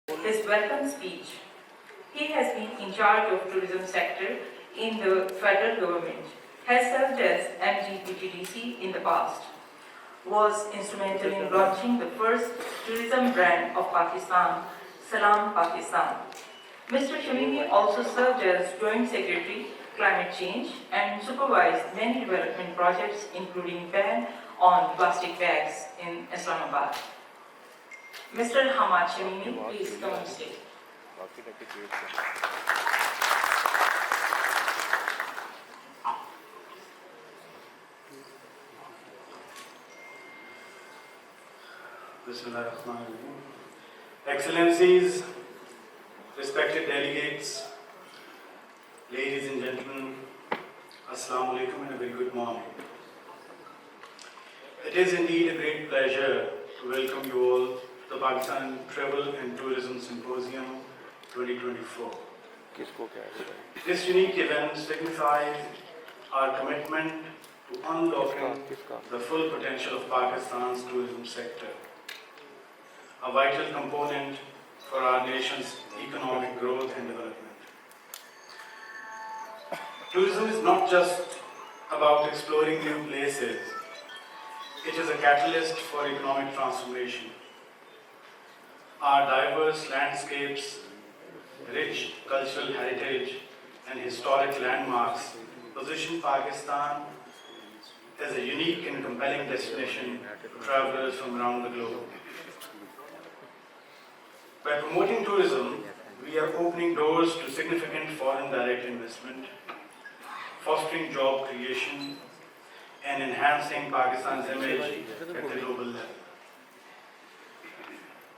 his welcome speech. He has been in charge of tourism sector in the federal government, has served as MD PTDC in the past, was instrumental in launching the first tourism brand of Pakistan, Salam Pakistan. Mr. Shamimi also served as Joint Secretary, Climate Change, and supervised many development projects including ban on plastic bags in Islamabad. Mr. Hamad Shamimi, please come on stage. Bismillahirrahmanirrahim. Excellencies, respected delegates, ladies and gentlemen, Assalamu alaikum and a very good morning. It is indeed a great pleasure to welcome you all to the Pakistan Travel and Tourism Symposium 2024. This unique event signifies our commitment to unlocking the full potential of Pakistan's tourism sector, a vital component for our nation's economic growth and development. Tourism is not just about exploring new places, it is a catalyst for economic transformation. Our diverse landscapes, rich cultural heritage, and historic landmarks position Pakistan as a unique and compelling destination for travelers from around the globe. By promoting tourism, we are opening doors to significant foreign direct investment, fostering job creation, and enhancing Pakistan's image at the global level.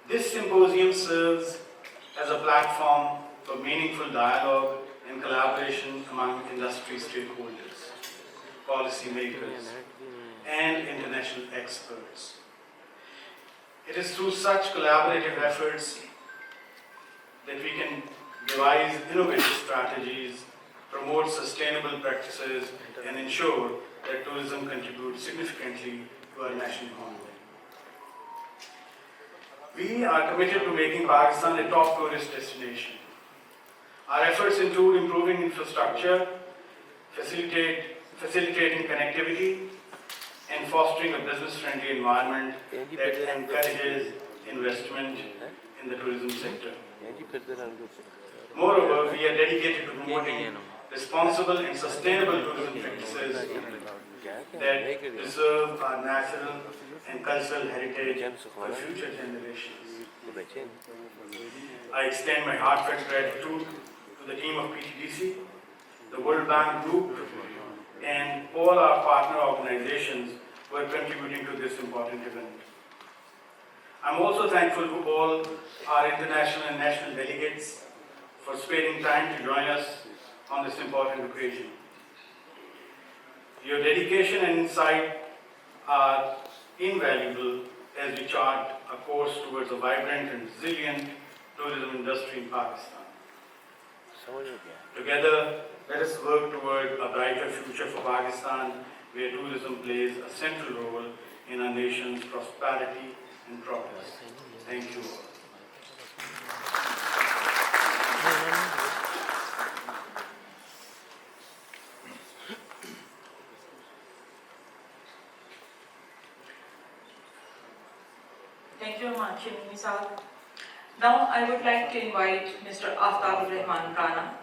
This symposium serves as a platform for meaningful dialogue and collaboration among industry stakeholders, policymakers, and international experts. It is through such collaborative efforts that we can devise innovative strategies, promote sustainable practices, and ensure that tourism contributes significantly to our national economy. We are committed to making Pakistan a top tourist destination. Our efforts include improving infrastructure, facilitating connectivity, and fostering a business-friendly environment that encourages investment in the tourism sector. Moreover, we are dedicated to promoting responsible and sustainable tourism practices that preserve our natural and cultural heritage for future generations. I extend my heartfelt gratitude to the team of PTDC, the World Bank Group, and all our partner organizations who are contributing to this important event. I'm also thankful to all our international and national delegates for sparing time to join us on this important occasion. Your dedication and insight are invaluable as we chart a course towards a vibrant and resilient tourism industry in Pakistan. Together, let us work toward a brighter future for Pakistan, where tourism plays a central role in our nation's prosperity and progress. Thank you all. Thank you, Hamad Shamimi Sahab. Now I would like to invite Mr. Aftab Rahman Rana,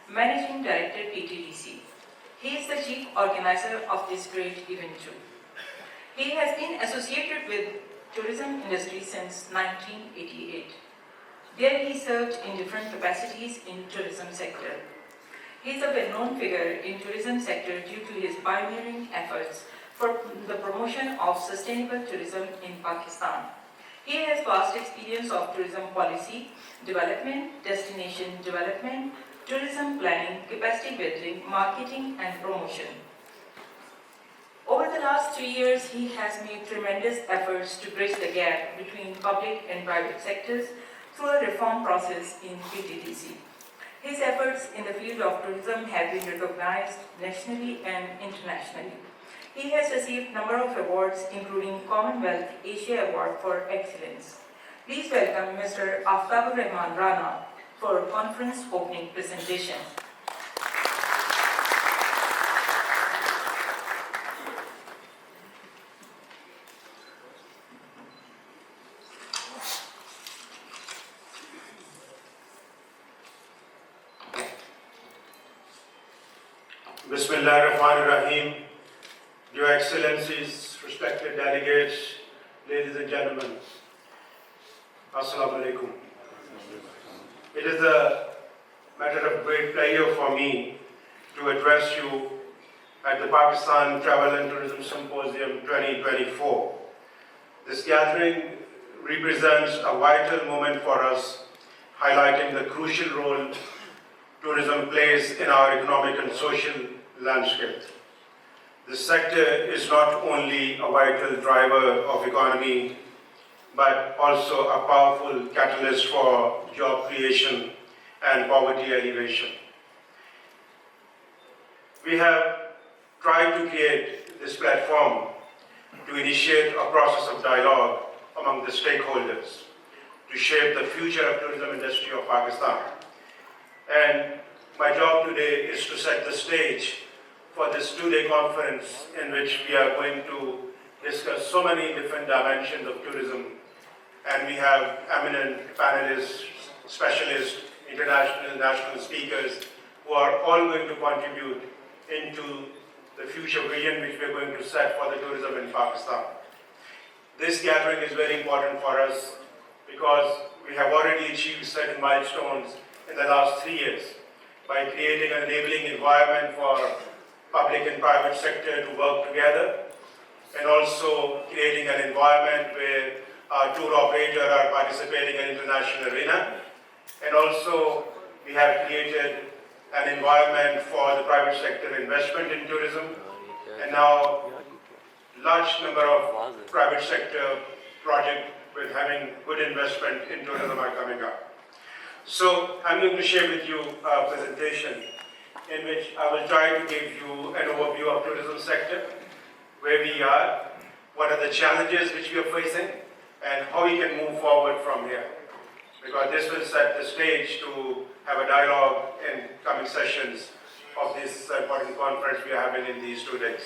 Managing Director PTDC. He is the chief organizer of this great event too. He has been associated with tourism industry since 1988. There he served in different capacities in tourism sector. He is a well-known figure in tourism sector due to his pioneering efforts for the promotion of sustainable tourism in Pakistan. He has vast experience of tourism policy, development, destination development, tourism planning, capacity building, marketing and promotion. Over the last 3 years, he has made tremendous efforts to bridge the gap between public and private sectors through a reform process in PTDC. His efforts in the field of tourism have been recognized nationally and internationally. He has received a number of awards, including Commonwealth Asia Award for Excellence, Please welcome Mr. Aftabur Rahman Rana for conference opening presentation. Bismillahirrahmanirrahim. Your Excellencies, respected delegates, ladies and gentlemen, Assalamu alaikum. It is a matter of great pleasure for me to address you at the Pakistan Travel and Tourism Symposium 2024. This gathering represents a vital moment for us, highlighting the crucial role tourism plays in our economic and social landscape. This sector is not only a vital driver of economy, but also a powerful catalyst for job creation and poverty alleviation. We have tried to create this platform to initiate a process of dialogue among the stakeholders to shape the future of tourism industry of Pakistan. And my job today is to set the stage for this two-day conference in which we are going to discuss so many different dimensions of tourism. And we have eminent panelists, specialists, international and national speakers who are all going to contribute into the future vision which we are going to set for the tourism in Pakistan. This gathering is very important for us because we have already achieved certain milestones in the last 3 years by creating an enabling environment for public and private sector to work together, and also creating an environment where our tour operators are participating in international arena, and also we have created an environment for the private sector investment in tourism, and now large number of private sector projects with having good investment in tourism are coming up. So I'm going to share with you a presentation in which I will try to give you an overview of tourism sector, where we are, what are the challenges which we are facing, and how we can move forward from here. Because this will set the stage to have a dialogue in coming sessions of this important conference we are having in these 2 days.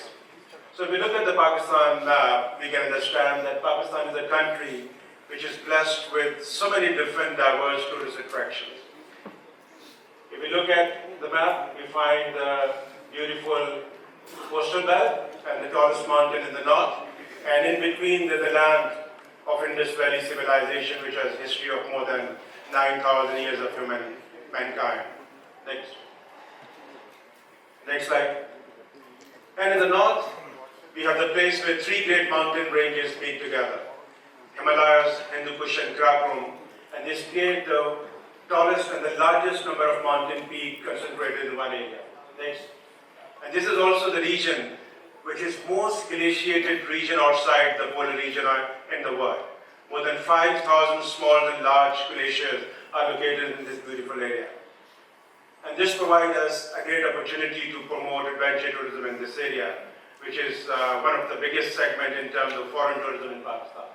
So if we look at the Pakistan map, we can understand that Pakistan is a country which is blessed with so many different diverse tourist attractions. If we look at the map, we find the beautiful coastal belt and the tallest mountain in the north, and in between there's the land of Indus Valley civilization, which has history of more than 9,000 years of mankind. Next slide. And in the north, we have the place where 3 great mountain ranges meet together: Himalayas, Hindu Kush and Karakoram, and this create the tallest and the largest number of mountain peaks concentrated in one area. Next. And this is also the region which is most glaciated region outside the polar region in the world. More than 5,000 small and large glaciers are located in this beautiful area. And this provides us a great opportunity to promote adventure tourism in this area, which is one of the biggest segments in terms of foreign tourism in Pakistan.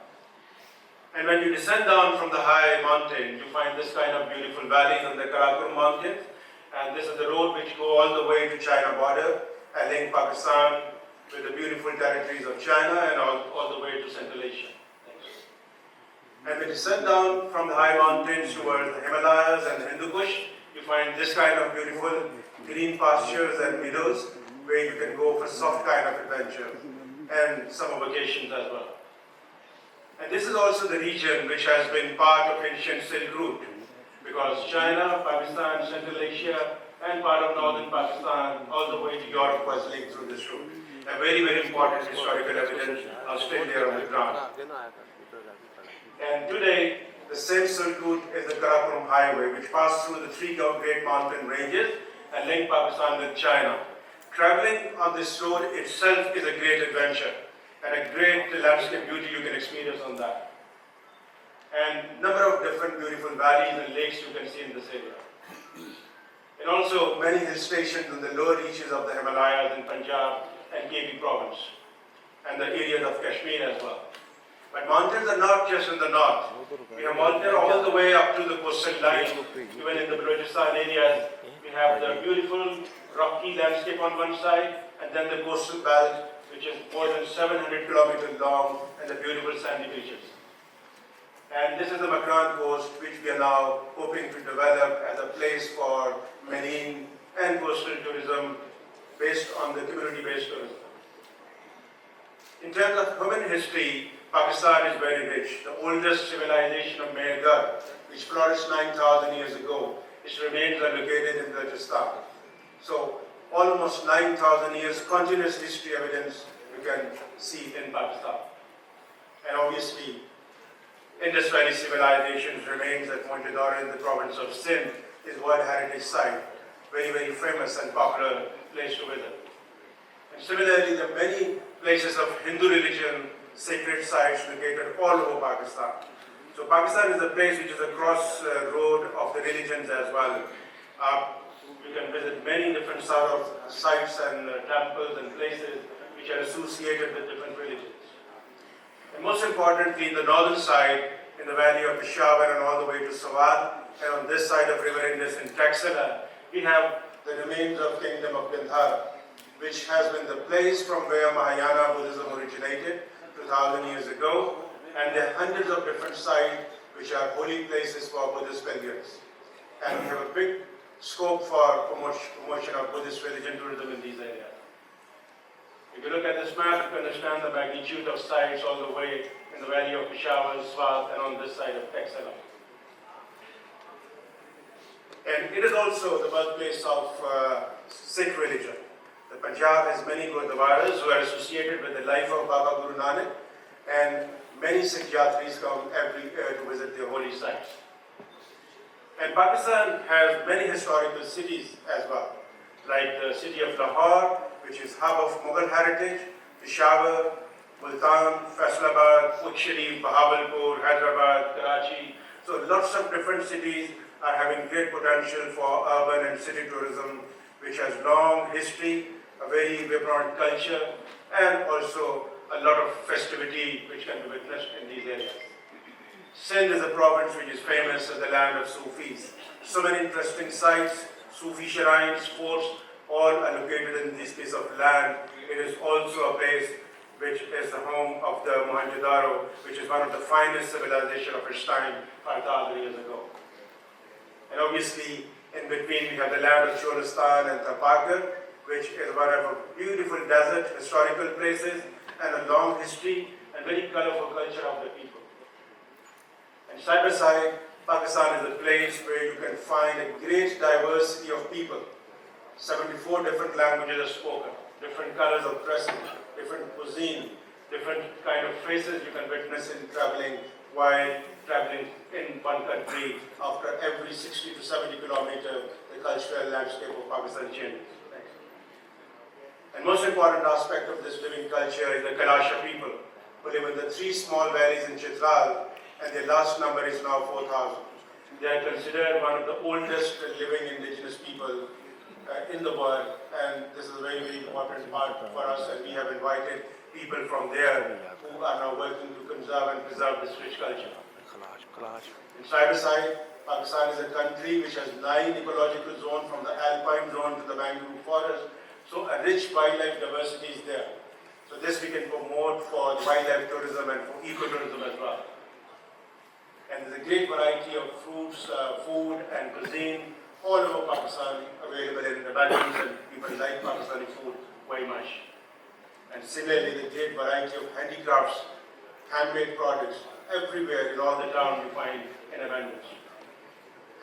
And when you descend down from the high mountain, you find this kind of beautiful valleys on the Karakoram mountains. And this is the road which go all the way to China border and link Pakistan with the beautiful territories of China and all the way to Central Asia. And when you descend down from the high mountains towards the Himalayas and the Hindu Kush, you find this kind of beautiful green pastures and meadows where you can go for soft kind of adventure and summer vacations as well. And this is also the region which has been part of ancient Silk Route, because China, Pakistan, Central Asia, and part of northern Pakistan, all the way to Europe was linked through this route. A very, very important historical evidence are still there on the ground. And today, the same Silk Route is the Karakoram Highway, which passes through the 3 great mountain ranges and link Pakistan with China. Traveling on this road itself is a great adventure and a great landscape beauty you can experience on that. And number of different beautiful valleys and lakes you can see in this area. And also many hill stations in the lower reaches of the Himalayas in Punjab and KB province, and the areas of Kashmir as well. But mountains are not just in the north. We have mountains all the way up to the coastal line. Even in the Balochistan areas, we have the beautiful rocky landscape on one side, and then the coastal belt, which is more than 700 kilometers long, and the beautiful sandy beaches. And this is the Makran coast, which we are now hoping to develop as a place for marine and coastal tourism based on the community-based tourism. In terms of human history, Pakistan is very rich. The oldest civilization of Mehrgarh, which flourished 9,000 years ago, its remains are located in Rajasthan. So almost 9,000 years continuous history evidence you can see in Pakistan. And obviously, Indus Valley civilization remains at Mohenjo-daro in the province of Sindh is World Heritage Site, very, very famous and popular place to visit. And similarly, there are many places of Hindu religion, sacred sites located all over Pakistan. So Pakistan is a place which is a crossroad of the religions as well. You can visit many different sort of sites and temples and places which are associated with different religions. And most importantly, in the northern side, in the valley of Peshawar and all the way to Swat, and on this side of River Indus in Taxila, we have the remains of Kingdom of Gandhara, which has been the place from where Mahayana Buddhism originated 2,000 years ago, and there are hundreds of different sites which are holy places for Buddhist pilgrims. And we have a big scope for promotion of Buddhist religion tourism in these areas. If you look at this map, you can understand the magnitude of sites all the way in the valley of Peshawar, Swat, and on this side of Taxila. And it is also the birthplace of Sikh religion. The Punjab has many Gurdwaras who are associated with the life of Baba Guru Nanak, and many Sikh yatris come every year to visit their holy sites. And Pakistan has many historical cities as well, like the city of Lahore, which is hub of Mughal heritage, Peshawar, Multan, Faisalabad, Uch Sharif, Bahawalpur, Hyderabad, Karachi. So lots of different cities are having great potential for urban and city tourism, which has long history, a very vibrant culture, and also a lot of festivity which can be witnessed in these areas. Sindh is a province which is famous as the land of Sufis. So many interesting sites, Sufi shrines, forts, all are located in this piece of land. It is also a place which is the home of the Mohenjo-daro, which is one of the finest civilizations of its time 5,000 years ago. And obviously, in between, we have the land of Cholistan and Tapakar, which is one of a beautiful desert, historical places, and a long history and very colorful culture of the people. And side by side, Pakistan is a place where you can find a great diversity of people. 74 different languages are spoken, different colors of dressing, different cuisine, different kind of faces you can witness in traveling while traveling in one country. After every 60 to 70 kilometers, the cultural landscape of Pakistan changes. And most important aspect of this living culture is the Kalasha people, who live in the 3 small valleys in Chitral, and their last number is now 4,000. They are considered one of the oldest living indigenous people in the world, and this is a very, very important part for us, and we have invited people from there who are now working to conserve and preserve this rich culture. And side by side, Pakistan is a country which has 9 ecological zones, from the alpine zone to the mangrove forest, so a rich wildlife diversity is there. So this we can promote for wildlife tourism and for ecotourism as well. And there's a great variety of fruits, food and cuisine all over Pakistan available in abundance, and people like Pakistani food very much. And similarly, the great variety of handicrafts, handmade products, everywhere in all the towns you find in abundance.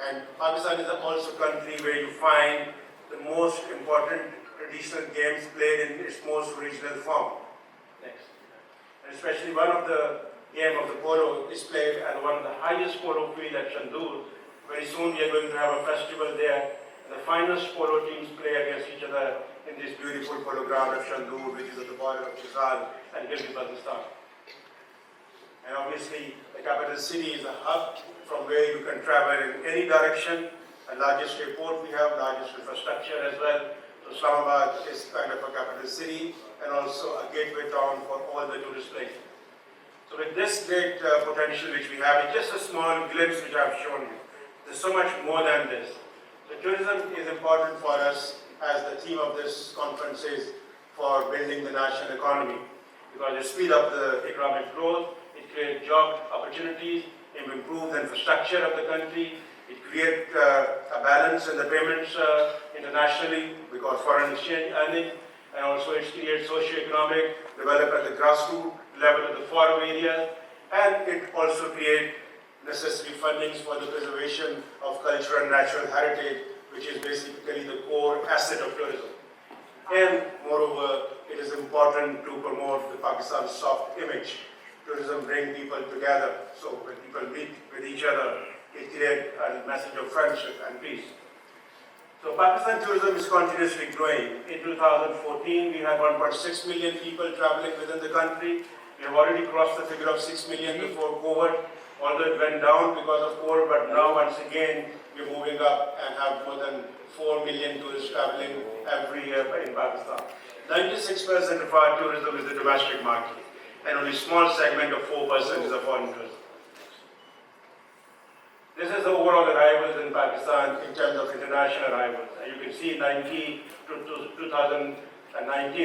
And Pakistan is also a country where you find the most important traditional games played in its most original form. Next. And especially one of the game of the polo is played at one of the highest polo field at Chandur. Very soon we are going to have a festival there. And the finest polo teams play against each other in this beautiful polo ground of Chandur, which is at the border of Chitral and Gilgit-Baltistan. And obviously, the capital city is a hub from where you can travel in any direction. The largest airport we have, largest infrastructure as well. So Islamabad is kind of a capital city and also a gateway town for all the tourist places. So So with this great potential which we have, it's just a small glimpse which I've shown you. There's so much more than this. So tourism is important for us, as the theme of this conference is, for building the national economy, because it speeds up the economic growth, it creates job opportunities, it improves the infrastructure of the country, it creates a balance in the payments internationally, because foreign exchange earning, and also it creates socio-economic development at the grassroots level of the forum area, and it also creates necessary fundings for the preservation of cultural and natural heritage, which is basically the core asset of tourism. And moreover, it is important to promote the Pakistan soft image. Tourism brings people together, so when people meet with each other, it creates a message of friendship and peace. So Pakistan tourism is continuously growing. In 2014, we had 1.6 million people traveling within the country. We have already crossed the figure of 6 million before COVID, although it went down because of COVID, but now once again, we're moving up and have more than 4 million tourists traveling every year in Pakistan. 96% of our tourism is the domestic market, and only a small segment of 4% is a foreign tourism. This is the overall arrivals in Pakistan in terms of international arrivals. And you can see 2019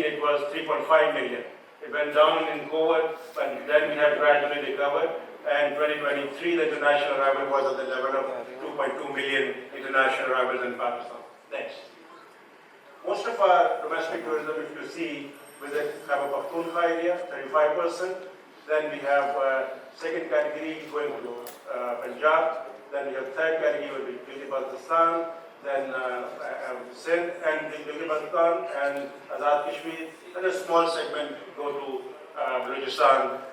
it was 3.5 million. It went down in COVID, but then we have gradually recovered. And 2023, the international arrival was at the level of 2.2 million international arrivals in Pakistan. Next. Most of our domestic tourism, if you see, within have a Pakhtunkhwa area, 35%. Then we have second category going to Punjab. Then we have third category will be Gilgit-Baltistan, then Sindh and Gilgit-Baltistan and Azad Kashmir, and a small segment go to Balochistan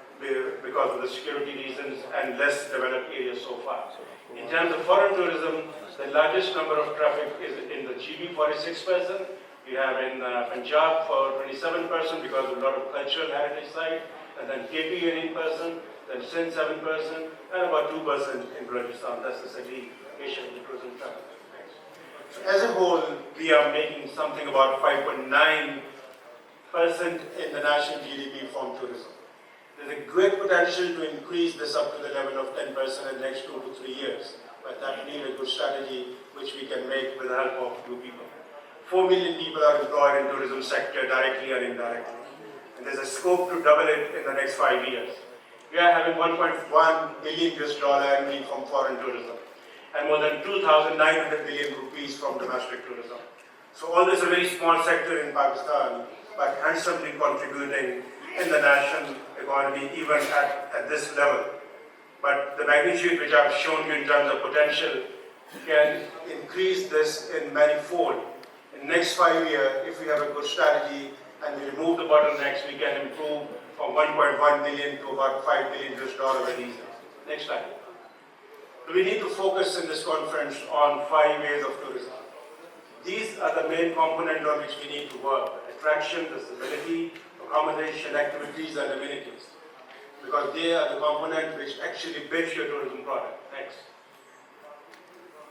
because of the security reasons and less developed areas so far. In terms of foreign tourism, the largest number of traffic is in the GB, 46%. We have in Punjab for 27% because of a lot of cultural heritage sites, and then KP 18%, then Sindh 7%, and about 2% in Balochistan. That's the segregation of the tourism traffic. So as a whole, we are making something about 5.9% in the national GDP from tourism. There's a great potential to increase this up to the level of 10% in the next 2 to 3 years, but that needs a good strategy which we can make with the help of few people. 4 million people are employed in tourism sector directly or indirectly, and there's a scope to double it in the next 5 years. We are having $1.1 billion annually from foreign tourism, and more than 2,900 billion rupees from domestic tourism. So all this is a very small sector in Pakistan, but handsomely contributing in the national economy even at this level. But the magnitude which I've shown you in terms of potential can increase this in manifold. In the next 5 years, if we have a good strategy and we remove the bottlenecks, we can improve from 1.1 billion to about $5 billion very easily. Next slide. So we need to focus in this conference on 5 ways of tourism. These are the main components on which we need to work: attraction, accessibility, accommodation, activities, and amenities, because they are the components which actually build your tourism product. Next.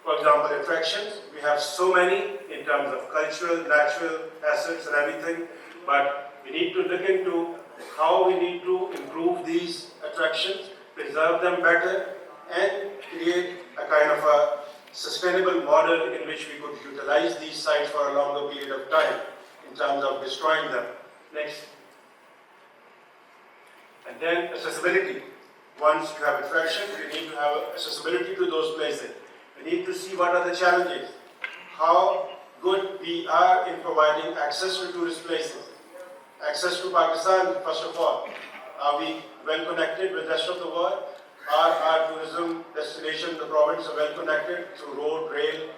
For example, attractions, we have so many in terms of cultural, natural assets and everything, but we need to look into how we need to improve these attractions, preserve them better, and create a kind of a sustainable model in which we could utilize these sites for a longer period of time in terms of destroying them. Next. And then accessibility. Once you have attraction, you need to have accessibility to those places. We need to see what are the challenges, how good we are in providing access to tourist places. Access to Pakistan, first of all. Are we well connected with the rest of the world? Are our tourism destinations, the province, are well connected through road, rail,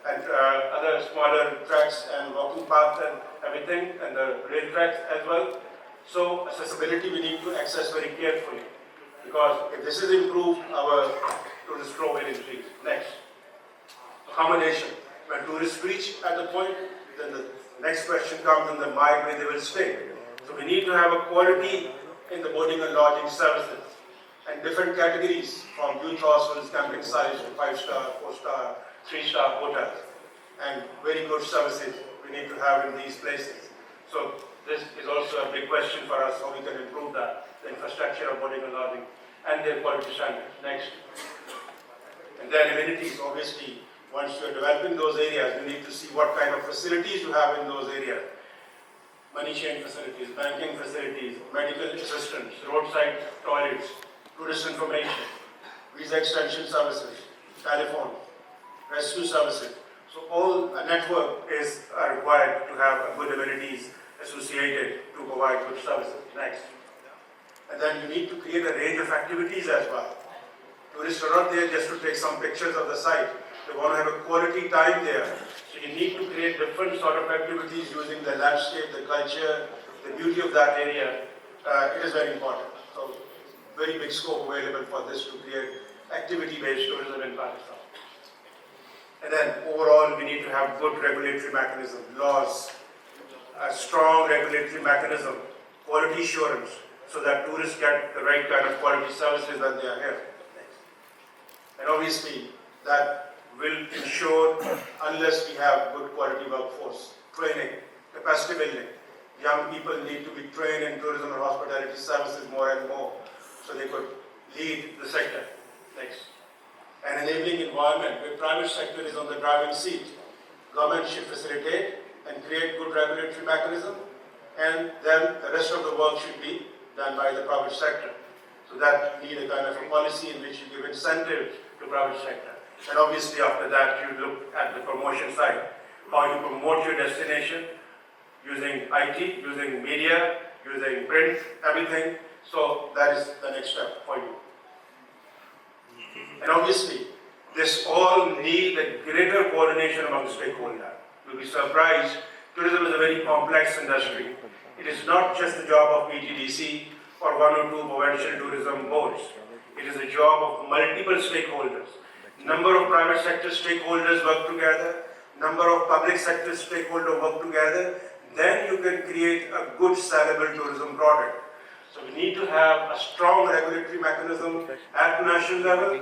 and other smaller tracks and walking paths and everything, and the rail tracks as well? So accessibility we need to access very carefully, because if this is improved, our tourist flow will increase. Next. Accommodation. When tourists reach at the point, then the next question comes in the mind where they will stay. So we need to have a quality in the boarding and lodging services, and different categories from youth hostels, camping sites to 5-star, 4-star, 3-star hotels, and very good services we need to have in these places. So this is also a big question for us, how we can improve that, the infrastructure of boarding and lodging and their quality standards. Next. And then amenities, obviously, once you are developing those areas, you need to see what kind of facilities you have in those areas. Money chain facilities, banking facilities, medical assistance, roadside toilets, tourist information, visa extension services, telephone, rescue services. So all a network is required to have good amenities associated to provide good services. Next. And then you need to create a range of activities as well. Tourists are not there just to take some pictures of the site. They want to have a quality time there. So you need to create different sort of activities using the landscape, the culture, the beauty of that area. It is very important. So very big scope available for this to create activity-based tourism in Pakistan. And then overall, we need to have good regulatory mechanism, laws, a strong regulatory mechanism, quality assurance, so that tourists get the right kind of quality services when they are here. And obviously, that will ensure, unless we have good quality workforce, training, capacity building, young people need to be trained in tourism and hospitality services more and more, so they could lead the sector. Next. An enabling environment where private sector is on the driving seat. Government should facilitate and create good regulatory mechanism, and then the rest of the work should be done by the private sector. So that need a kind of a policy in which you give incentives to private sector. And obviously after that you look at the promotion side, how you promote your destination using IT, using media, using print, everything. So that is the next step for you. And obviously, this all need a greater coordination among stakeholders. You'll be surprised, tourism is a very complex industry. It is not just the job of PTDC or one or two provincial tourism boards. It is a job of multiple stakeholders. Number of private sector stakeholders work together, number of public sector stakeholders work together, then you can create a good sellable tourism product. So we need to have a strong regulatory mechanism at national level,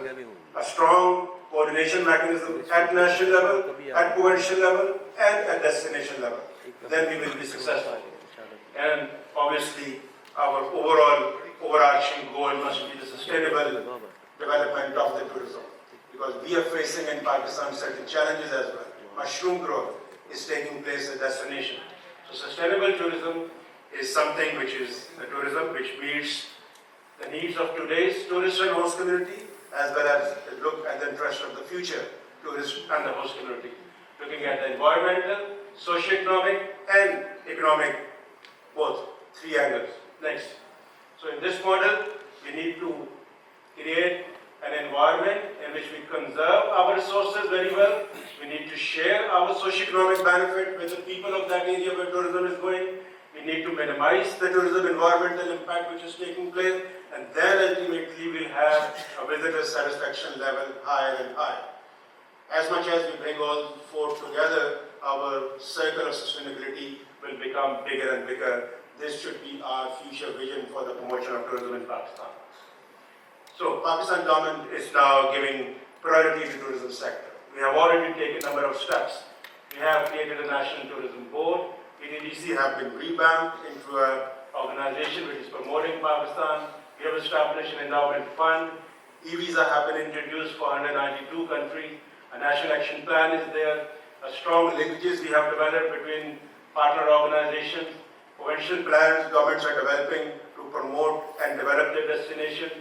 a strong coordination mechanism at national level, at provincial level, and at destination level. Then we will be successful. And obviously, our overarching goal must be the sustainable development of the tourism. Because we are facing in Pakistan certain challenges as well. Mushroom growth is taking place at destination. So sustainable tourism is something which is the tourism which meets the needs of today's tourist and host community, as well as look at the interest of the future tourist and the host community. Looking at the environmental, socio-economic and economic, both, three angles. Next. So in this model, we need to create an environment in which we conserve our resources very well. We need to share our socio-economic benefit with the people of that area where tourism is going. We need to minimize the tourism environmental impact which is taking place, and then ultimately we'll have a visitor satisfaction level higher and higher. As much as we bring all four together, our circle of sustainability will become bigger and bigger. This should be our future vision for the promotion of tourism in Pakistan. So Pakistan government is now giving priority to tourism sector. We have already taken a number of steps. We have created a National Tourism Board. PTDC have been revamped into an organization which is promoting Pakistan. We have established an endowment fund. E-visa have been introduced for 192 countries. A national action plan is there. A strong linkages we have developed between partner organizations. Provincial plans governments are developing to promote and develop their destination.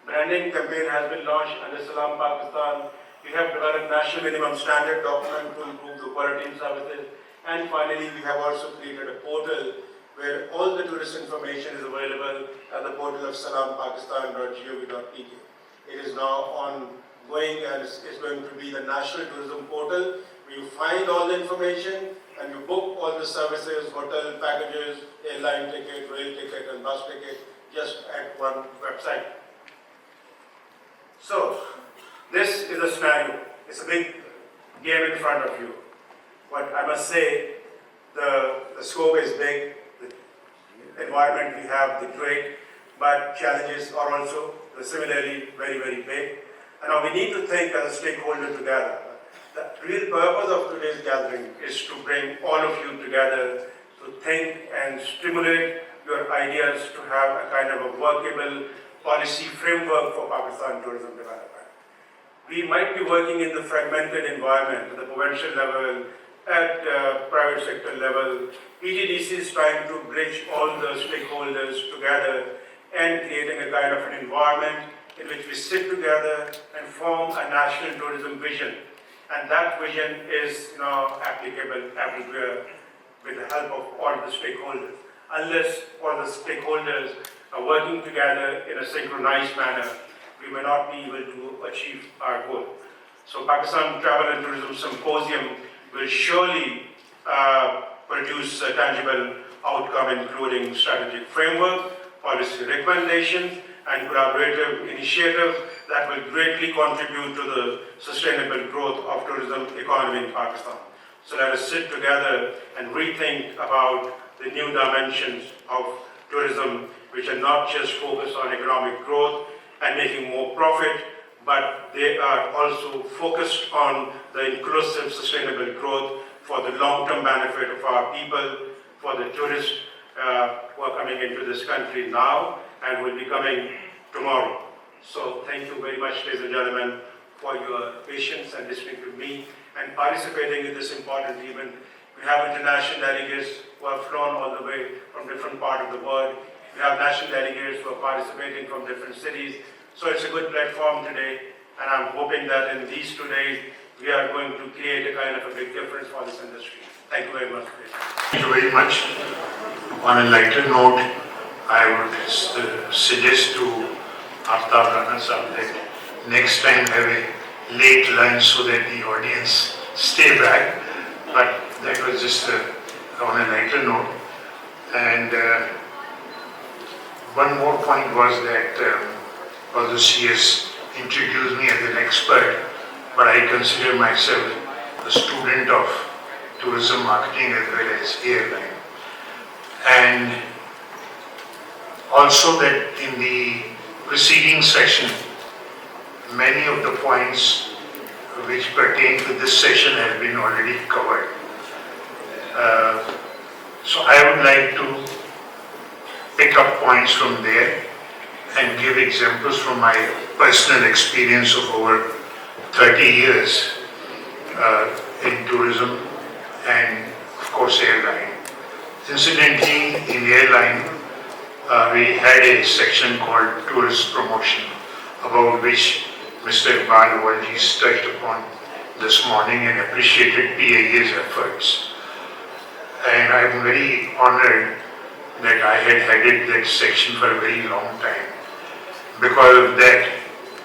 Branding campaign has been launched under Salam Pakistan. We have developed national minimum standard document to improve the quality and services. And finally, we have also created a portal where all the tourist information is available at the portal of salampakistan.gov.pk. It is now ongoing and is going to be the national tourism portal where you find all the information and you book all the services, hotel packages, airline ticket, rail ticket and bus ticket just at one website. So, this is a scenario. It's a big game in front of you. But I must say, the scope is big, the environment we have, the great, but challenges are also similarly very, very big. And now we need to think as a stakeholder together. The real purpose of today's gathering is to bring all of you together to think and stimulate your ideas to have a kind of a workable policy framework for Pakistan tourism development. We might be working in the fragmented environment at the provincial level, at private sector level. PTDC is trying to bridge all the stakeholders together and creating a kind of an environment in which we sit together and form a national tourism vision. And that vision is now applicable everywhere with the help of all the stakeholders. Unless all the stakeholders are working together in a synchronized manner, we may not be able to achieve our goal. So Pakistan Travel and Tourism Symposium will surely produce a tangible outcome, including strategic framework, policy recommendations, and collaborative initiatives that will greatly contribute to the sustainable growth of tourism economy in Pakistan. So let us sit together and rethink about the new dimensions of tourism, which are not just focused on economic growth and making more profit, but they are also focused on the inclusive, sustainable growth for the long-term benefit of our people, for the tourists who are coming into this country now and will be coming tomorrow. So thank you very much, ladies and gentlemen, for your patience and listening to me and participating in this important event. We have international delegates who have flown all the way from different parts of the world. We have national delegates who are participating from different cities. So it's a good platform today, and I'm hoping that in these 2 days, we are going to create a kind of a big difference for this industry. Thank you very much. Thank you very much. On a lighter note, I would suggest to Aftab Rana Sahib that next time have a late lunch so that the audience stay back. But that was just on a lighter note. And one more point was that although she has introduced me as an expert, but I consider myself a student of tourism marketing as well as airline. And also that in the preceding session, many of the points which pertain to this session have been already covered. So I would like to pick up points from there and give examples from my personal experience of over 30 years in tourism and of course airline. Incidentally, in airline, we had a section called tourist promotion, about which Mr. Iqbal Walji's touched upon this morning and appreciated PAA's efforts. And I'm very honored that I had headed that section for a very long time. Because of that,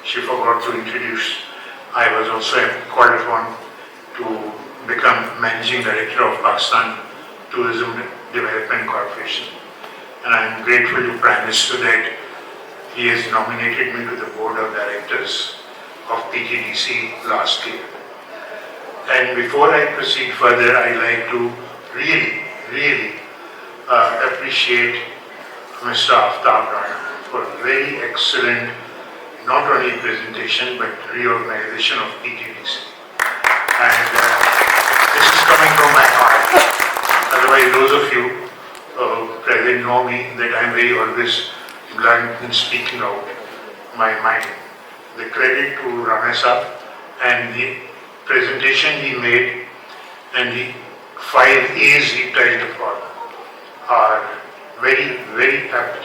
she forgot to introduce, I was also called upon to become Managing Director of Pakistan Tourism Development Corporation. And I'm grateful to Prime Minister that he has nominated me to the Board of Directors of PTDC last year. And before I proceed further, I'd like to really appreciate Mr. Aftab Rana for a very excellent, not only presentation, but reorganization of PTDC. And this is coming from my heart. Otherwise, those of you present know me that I'm very always blunt in speaking out my mind. The credit to Rana Sahib and the presentation he made and the 5 A's he touched upon are very apt.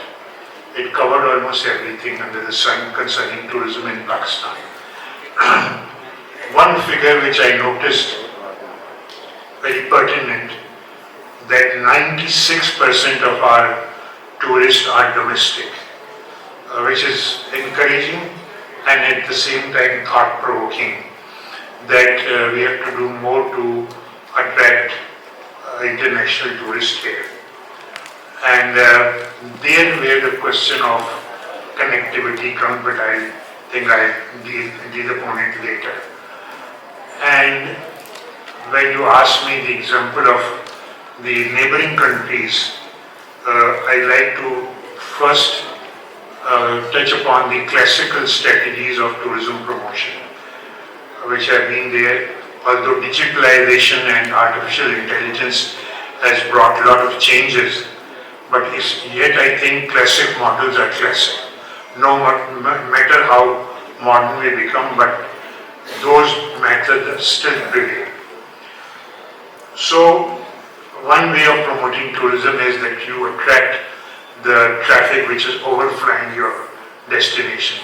It covered almost everything under the sun concerning tourism in Pakistan. One figure which I noticed very pertinent, that 96% of our tourists are domestic, which is encouraging and at the same time thought-provoking, that we have to do more to attract international tourists here. And there where the question of connectivity comes, but I think I'll deal upon it later. And when you ask me the example of the neighboring countries, I'd like to first touch upon the classical strategies of tourism promotion, which have been there, although digitalization and artificial intelligence has brought a lot of changes, but yet I think classic models are classic. No matter how modern we become, but those methods are still prevail. So one way of promoting tourism is that you attract the traffic which is overflying your destination.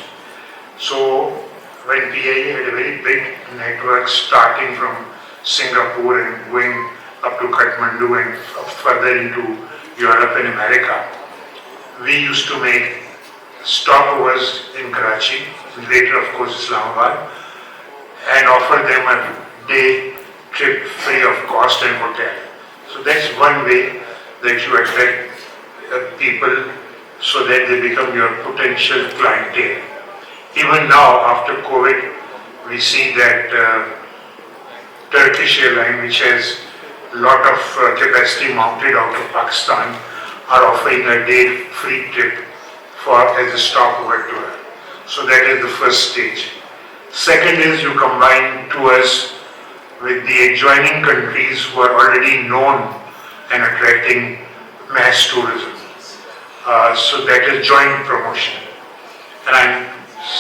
So when PIA had a very big network starting from Singapore and going up to Kathmandu and further into Europe and America, we used to make stopovers in Karachi, later of course Islamabad, and offer them a day trip free of cost and hotel. So that's one way that you attract people so that they become your potential clientele. Even now after COVID, we see that Turkish airline, which has a lot of capacity mounted out of Pakistan, are offering a day free trip as a stopover tour. So that is the first stage. Second is you combine tours with the adjoining countries who are already known and attracting mass tourism. So that is joint promotion. And I'm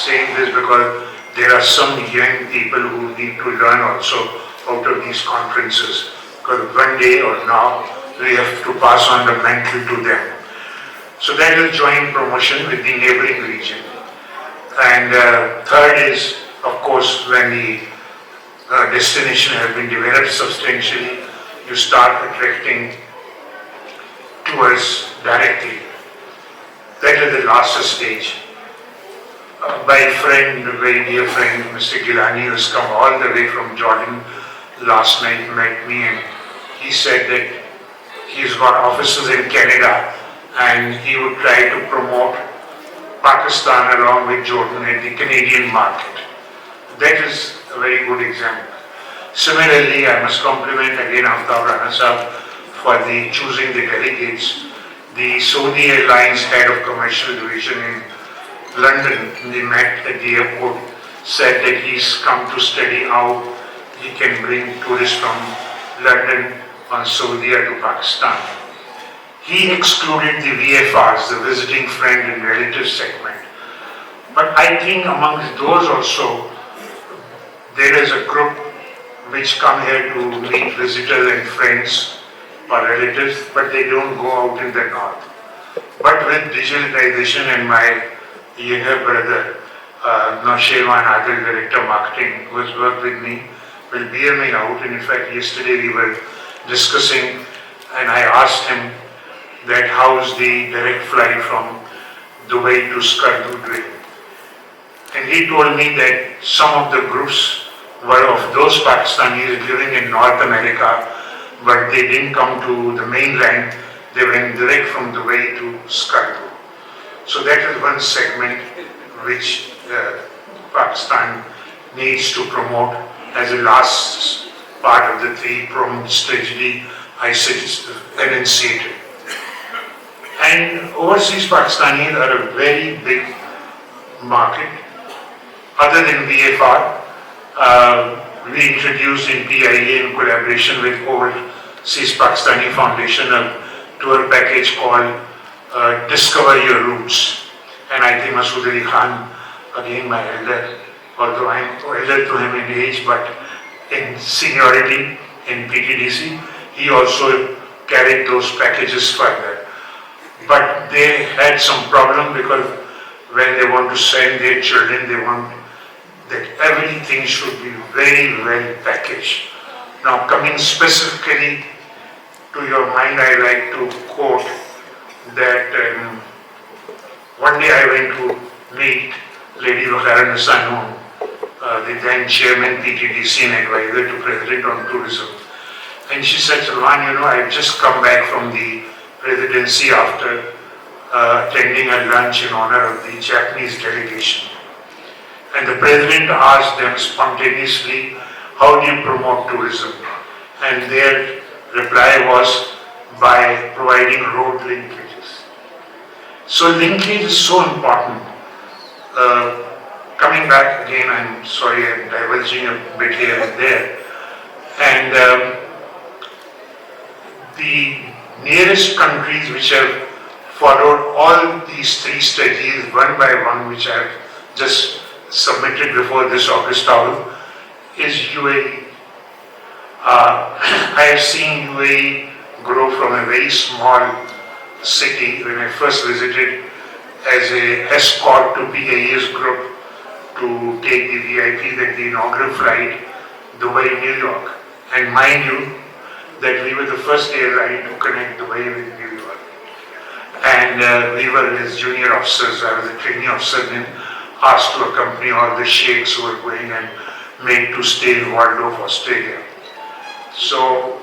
saying this because there are some young people who need to learn also out of these conferences. Because one day or now we have to pass on the mantle to them. So that is joint promotion with the neighboring region. And third is, of course, when the destination has been developed substantially, you start attracting tours directly. That is the last stage. My friend, very dear friend, Mr. Gilani, has come all the way from Jordan last night, met me, and he said that he's got offices in Canada and he would try to promote Pakistan along with Jordan in the Canadian market. That is a very good example. Similarly, I must compliment again Aftab Rana Sahab for choosing the delegates. The Saudi Airlines head of commercial division in London, they met at the airport, said that he's come to study how he can bring tourists from London on Saudi to Pakistan. He excluded the VFRs, the visiting friend and relative segment. But I think amongst those also, there is a group which come here to meet visitors and friends or relatives, but they don't go out in the north. But with digitalization and my younger brother, Naushirwan Adil, Director Marketing, who has worked with me, will bear me out. And in fact, yesterday we were discussing and I asked him that how's the direct flight from Dubai to Skardu doing. And he told me that some of the groups were of those Pakistanis living in North America, but they didn't come to the mainland, they went direct from Dubai to Skardu. So that is one segment which Pakistan needs to promote as a last part of the three-pronged strategy I enunciated. And overseas Pakistanis are a very big market. Other than VFR, we introduced in PIA in collaboration with Overseas Pakistani Foundation a tour package called Discover Your Roots. And I think Masood Ali Khan, again my elder, although I am elder to him in age, but in seniority in PTDC, he also carried those packages further. But they had some problem because when they want to send their children, they want that everything should be very well packaged. Now coming specifically to your mind, I like to quote that one day I went to meet Lady Wakara Nisanoon, the then chairman PTDC and advisor to President on tourism. And she said, Salman, I've just come back from the presidency after attending a lunch in honor of the Japanese delegation. And the president asked them spontaneously, how do you promote tourism? And their reply was by providing road linkages. So linkage is so important. Coming back again, I'm sorry, I'm diverging a bit here and there. And the nearest countries which have followed all these three strategies one by one, which I have just submitted before this August hour, is UAE. I have seen UAE grow from a very small city when I first visited as a escort to BAE's group to take the VIP, that the inaugural flight, Dubai, New York. And mind you, that we were the first airline to connect Dubai with New York. And we were as junior officers, I was a trainee officer, then asked to accompany all the sheikhs who were going and made to stay in Waldorf, Australia. So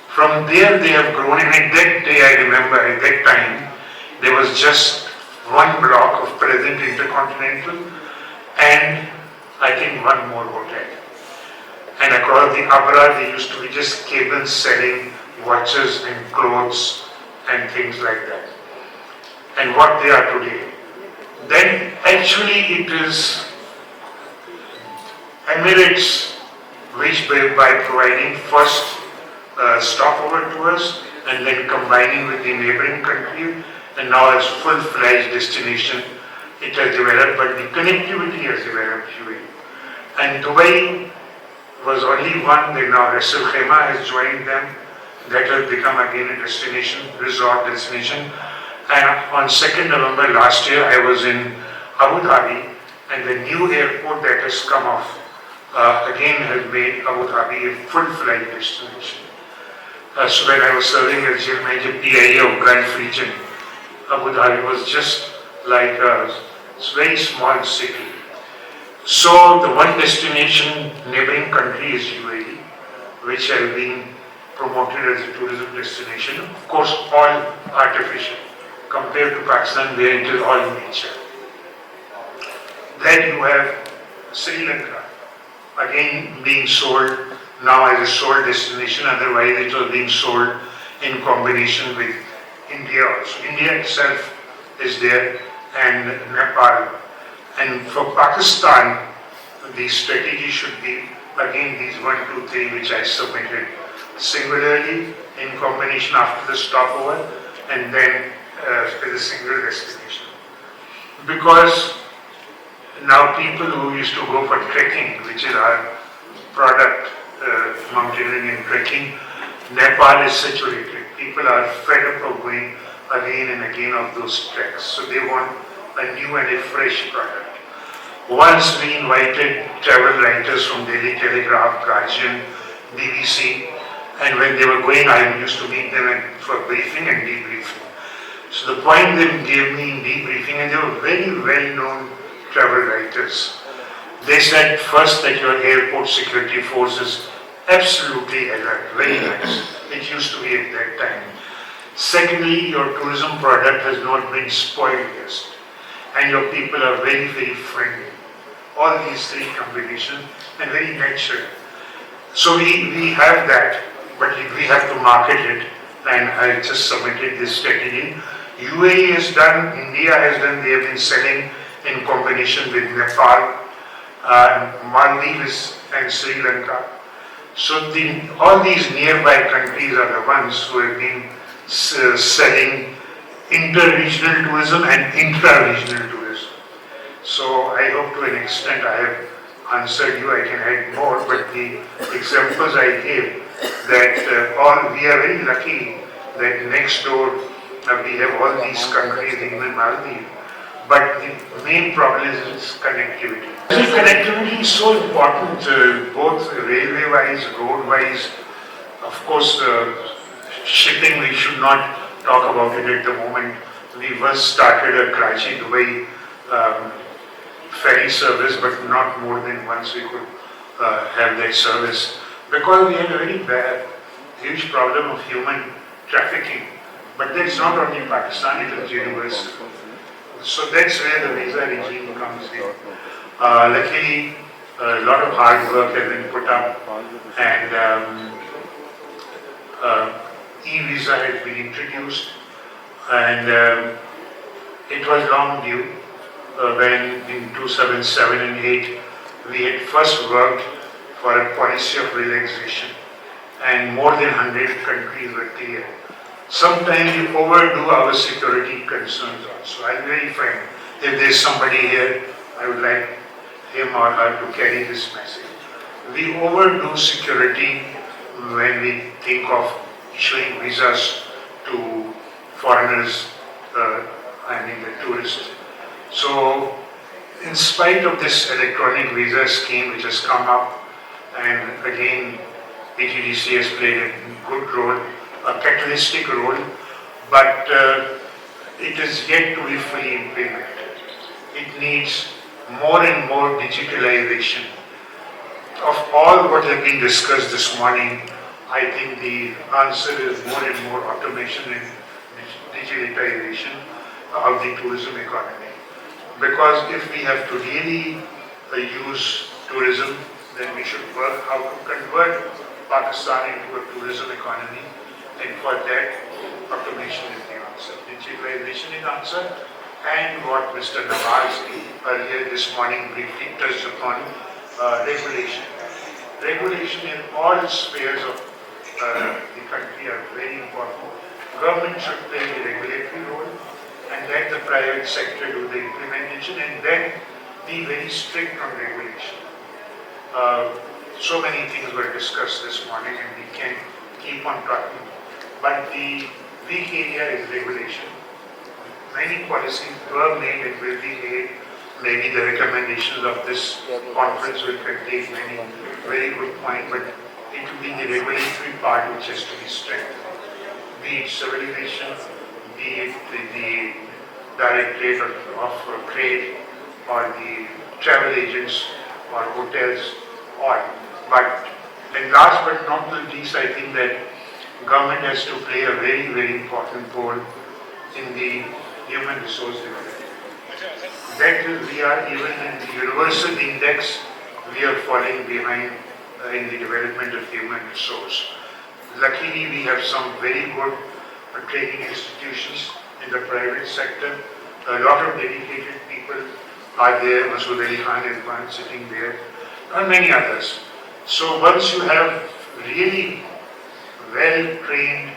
from there they have grown, and at that day I remember, at that time, there was just one block of present Intercontinental and I think one more hotel. And across the Abra there used to be just cables selling watches and clothes and things like that. And what they are today. Then actually it is Emirates which by providing first stopover to us and then combining with the neighboring country, and now as full-fledged destination it has developed, but the connectivity has developed UAE. And Dubai was only one, then now Ras Al Khaimah has joined them. That has become again a destination, resort destination. And on 2nd November last year, I was in Abu Dhabi, and the new airport that has come off again has made Abu Dhabi a full-fledged destination. So when I was serving as General Manager PIA of Gulf region, Abu Dhabi was just like a very small city. So the one destination neighboring country is UAE, which has been promoted as a tourism destination. Of course, all artificial compared to Pakistan, where it is all nature. Then you have Sri Lanka, again being sold now as a sole destination, otherwise it was being sold in combination with India also. India itself is there, and Nepal. And for Pakistan, the strategy should be again these 1, 2, 3 which I submitted singularly in combination after the stopover, and then with a single destination. Because now people who used to go for trekking, which is our product, mountaineering and trekking, Nepal is saturated. People are fed up of going again and again of those treks. So they want a new and a fresh product. Once we invited travel writers from Daily Telegraph, Guardian, BBC, and when they were going, I used to meet them for briefing and debriefing. So the point they gave me in debriefing, and they were very well-known travel writers. They said first that your airport security force is absolutely alert, very nice. It used to be at that time. Secondly, your tourism product has not been spoiled yet, and your people are very, very friendly. All these three combinations, and very natural. So we have that, but we have to market it, and I just submitted this strategy. UAE has done, India has done, they have been selling in combination with Nepal, Maldives and Sri Lanka. So all these nearby countries are the ones who have been selling inter-regional tourism and intra-regional tourism. So I hope to an extent I have answered you. I can add more, but the examples I gave, that we are very lucky that next door we have all these countries, even Maldives. But the main problem is connectivity. Connectivity is so important, both railway-wise, road-wise. Of course, shipping, we should not talk about it at the moment. We first started a Karachi-Dubai ferry service, but not more than once we could have that service. Because we had a very bad, huge problem of human trafficking. But that's not only Pakistan, it is universal. So that's where the visa regime comes in. Luckily, a lot of hard work has been put up, and e-visa has been introduced, and it was long due when in 2007 and 8 we had first worked for a policy of relaxation, and more than 100 countries were cleared. Sometimes we overdo our security concerns also. I'm very frank. If there's somebody here, I would like him or her to carry this message. We overdo security when we think of issuing visas to foreigners, the tourists. So, in spite of this electronic visa scheme which has come up, and again, PTDC has played a good role, a catalytic role, but it is yet to be fully implemented. It needs more and more digitalization. Of all what has been discussed this morning, I think the answer is more and more automation and digitalization of the tourism economy. Because if we have to really use tourism, then we should work how to convert Pakistan into a tourism economy, and for that, automation is the answer, digitalization is the answer, and what Mr. Nawaz earlier this morning briefly touched upon, regulation. Regulation in all spheres of the country are very important. Government should play the regulatory role and let the private sector do the implementation, and then be very strict on regulation. So many things were discussed this morning and we can keep on talking. But the weak area is regulation. Many policies were made and will be made. Maybe the recommendations of this conference will contain many very good points, but it will be the regulatory part which has to be strengthened. Be it civilization, be it the Directorate of Trade, or the travel agents, or hotels, or. But, and last but not the least, I think that government has to play a very, very important role in the human resource development. That is, we are even in the universal index, we are falling behind in the development of human resource. Luckily, we have some very good training institutions in the private sector. A lot of dedicated people are there. Masood Ali Khan is one sitting there, and many others. So once you have really well-trained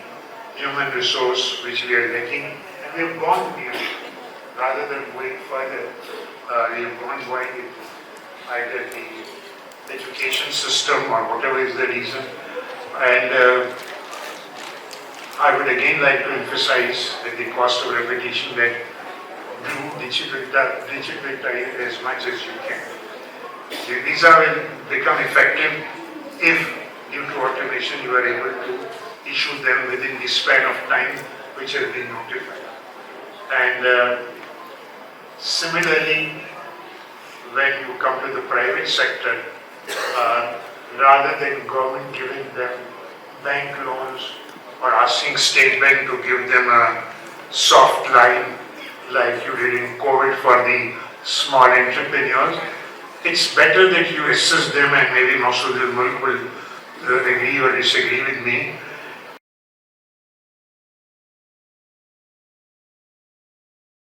human resource, which we are lacking, and we have gone beyond, rather than going further, we have gone wide into either the education system or whatever is the reason. And I would again like to emphasize at the cost of repetition that do digitalize as much as you can. The visa will become effective if, due to automation, you are able to issue them within the span of time which has been notified. And similarly, when you come to the private sector, rather than government giving them bank loans or asking State Bank to give them a soft line like you did in COVID for the small entrepreneurs, it's better that you assist them, and maybe Masood al-Mulk will agree or disagree with me,